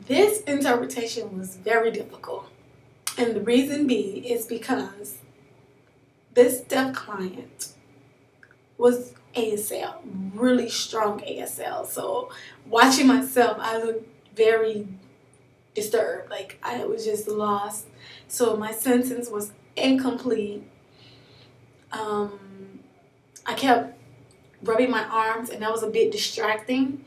This interpretation was very difficult. And the reason being is because this deaf client was ASL, really strong ASL. So watching myself, I looked very disturbed. Like I was just lost. So my sentence was incomplete. I kept rubbing my arms and that was a bit distracting.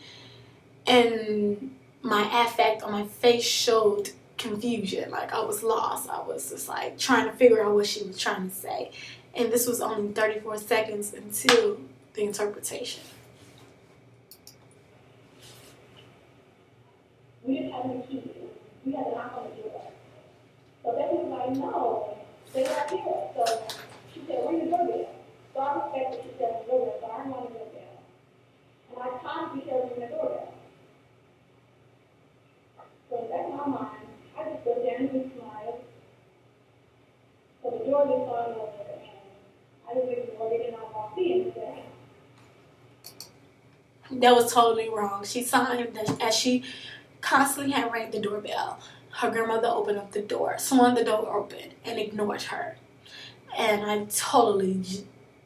And my affect on my face showed confusion. Like I was lost. I was just like trying to figure out what she was trying to say. And this was only 34 seconds until the interpretation. We didn't have any keys. We had to knock on the door. So that was like, no, stay right here. So she said, ring the doorbell. So I respected she said the doorbell, so I rang the doorbell. And I constantly heard ring the doorbell. So in the back of my mind, I just go down and smile. So the door just started over and I just ignored it and I walked in and said, hey. That was totally wrong. She signed that as she constantly had rang the doorbell. Her grandmother opened up the door, swung the door open, and ignored her. And I totally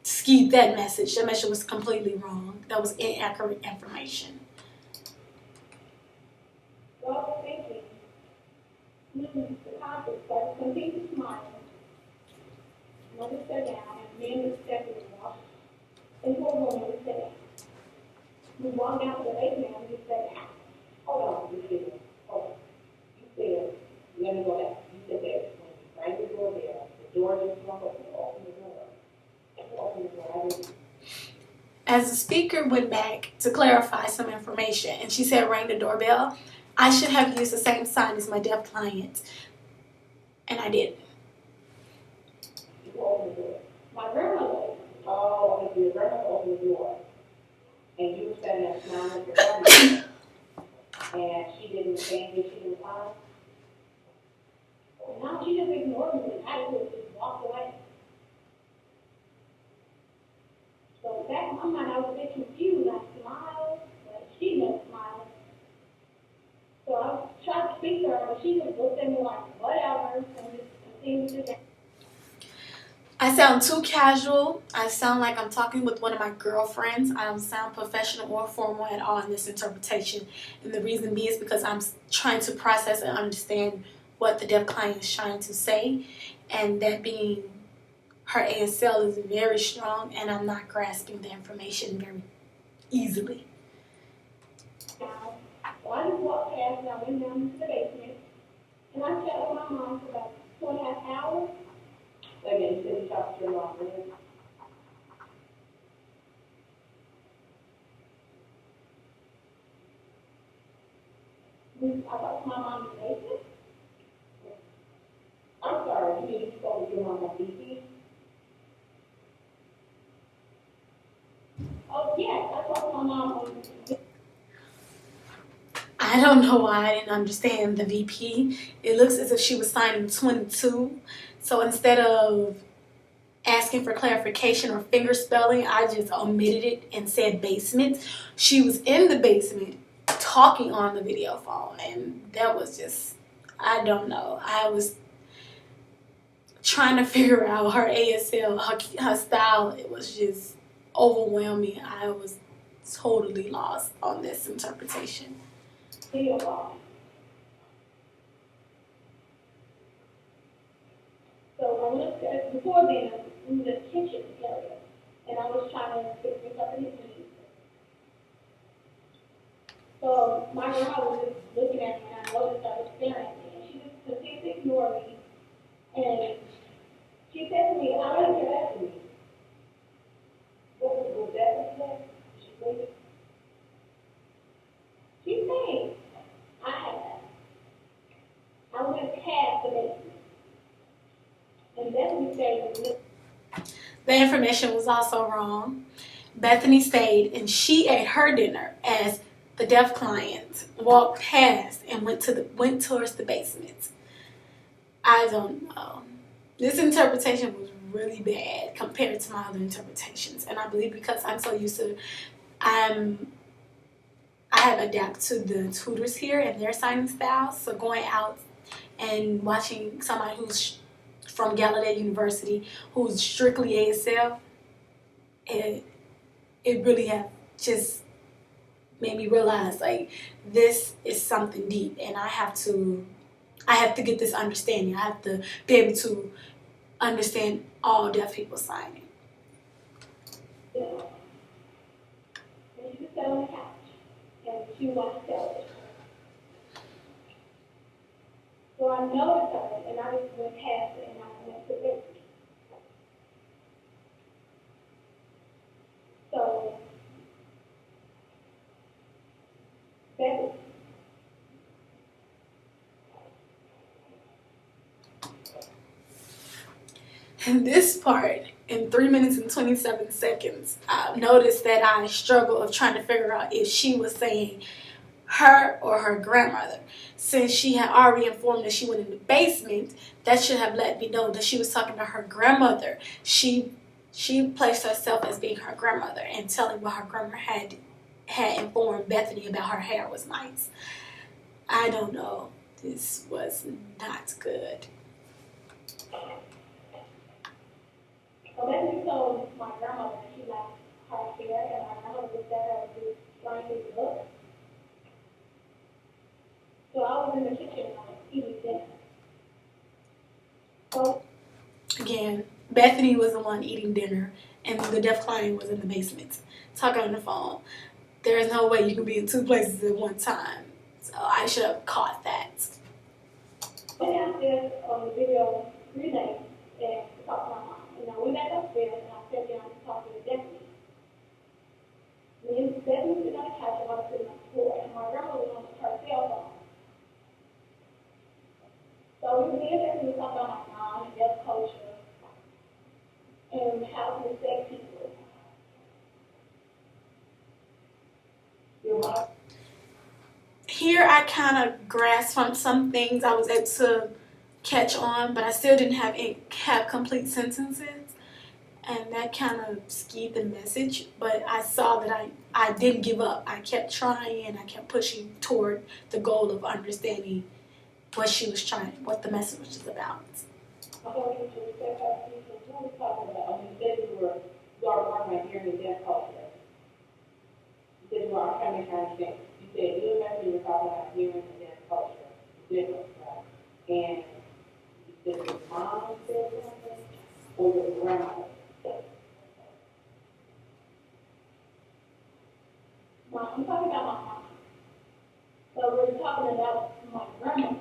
skewed that message. That message was completely wrong. That was inaccurate information. Well, thank you. The conference started to continue smiling. Mother sat down and me and Miss Stephanie walked into a room and we sat down. We walked down to the basement and we sat down. Hold on, you said, hold on. You said, let me go back. You said that when you rang the door there, the door just swung open. Open the door. Open the door. I didn't. As the speaker went back to clarify some information and she said rang the doorbell, I should have used the same sign as my deaf client. And I didn't. You opened the door. My grandmother, oh, your grandmother opened the door. And you were standing there smiling at your grandmother. And she didn't say anything, she didn't reply. Now she just ignored me and attitude just walked away. So back in my mind, I was a bit confused. I smiled, but she didn't smile. So I tried to speak to her, but she just looked at me like, whatever, and just continued to dance. I sound too casual. I sound like I'm talking with one of my girlfriends. I don't sound professional or formal at all in this interpretation. And the reason being is because I'm trying to process and understand what the deaf client is trying to say. And that being her ASL is very strong and I'm not grasping the information very easily. So I just walked past and I went down to the basement. And I sat with my mom for about 2.5 hours. Again, you said you talked to your mom, right? I talked to my mom in the basement. I'm sorry, you mean you spoke with your mom on VP? Oh, yes, I talked to my mom on VP. I don't know why I didn't understand the VP. It looks as if she was signing 22. So instead of asking for clarification or finger spelling, I just omitted it and said basement. She was in the basement talking on the video phone, and that was just, I don't know. I was trying to figure out her ASL, her style. It was just overwhelming. I was totally lost on this interpretation. Video phone. So I went upstairs, before then, we were in the kitchen area, and I was trying to fix something to eat. So my grandma was just looking at me, and I noticed I was staring at me, and she just continued to ignore me. And she said to me, I don't care after me. What was that what she said? She said, she said, I went past the basement. And Bethany stayed. The information was also wrong. Bethany stayed and she ate her dinner as the deaf client walked past and went towards the basement. I don't know. This interpretation was really bad compared to my other interpretations, and I believe because I'm so used to I have adapted to the tutors here and their signing styles. So going out and watching somebody who's from Gallaudet University who's strictly ASL, it really have just made me realize like this is something deep, and I have to get this understanding. I have to be able to understand all deaf people signing. You know, and she was sat on the couch, and she watched television. So I noticed her, and I just went past it, and I went to bed. So that was In this part, in 3 minutes and 27 seconds, I noticed that I struggled of trying to figure out if she was saying her or her grandmother. Since she had already informed that she went in the basement, that should have let me know that she was talking to her grandmother. She placed herself as being her grandmother and telling what her grandma had informed Bethany about her hair was nice. I don't know. This was not good. So Bethany told my grandmother that she liked her hair, and my grandmother looked at her and was trying to look. So I was in the kitchen eating dinner. So Again, Bethany was the one eating dinner, and the deaf client was in the basement talking on the phone. There is no way you can be in two places at one time. So I should have caught that. went downstairs on the video 3 days and talked to my mom. And I went back upstairs and I sat down to talk to the deputy. Me and Bethany was sitting on the couch and I was sitting on the floor, and my grandma was on her cell phone. So me and Bethany were talking about my mom and deaf culture and how to respect people. Here I kind of grasped from some things I was able to catch on, but I still didn't have complete sentences, and that kind of skewed the message. But I saw that I didn't give up. I kept trying, and I kept pushing toward the goal of understanding what she was trying, what the message was about. I told you to respect our people. What are we talking about? I mean, you said you are talking about hearing the deaf culture. You said you are trying to make sure I understand. You said you and Bethany were talking about hearing the deaf culture. Different, right? And you said your mom said something or your grandmother? I'm talking about my mom. So we're talking about my grandmother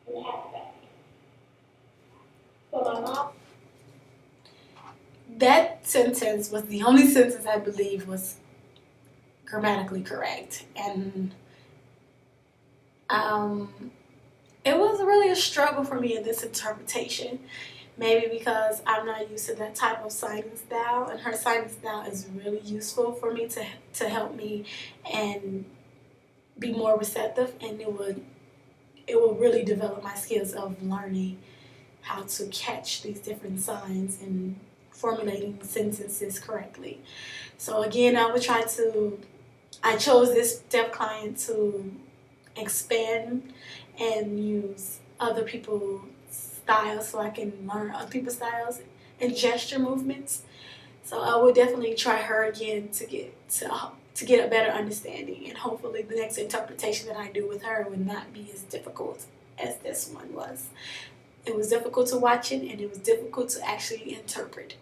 in aspect. So my mom. That sentence was the only sentence I believe was grammatically correct, and it was really a struggle for me in this interpretation. Maybe because I'm not used to that type of signing style, and her signing style is really useful for me to help me and be more receptive, and it will really develop my skills of learning how to catch these different signs and formulating sentences correctly. So again, I chose this deaf client to expand and use other people's styles so I can learn other people's styles and gesture movements. So I would definitely try her again to get a better understanding, and hopefully the next interpretation that I do with her would not be as difficult as this one was. It was difficult to watch it, and it was difficult to actually interpret.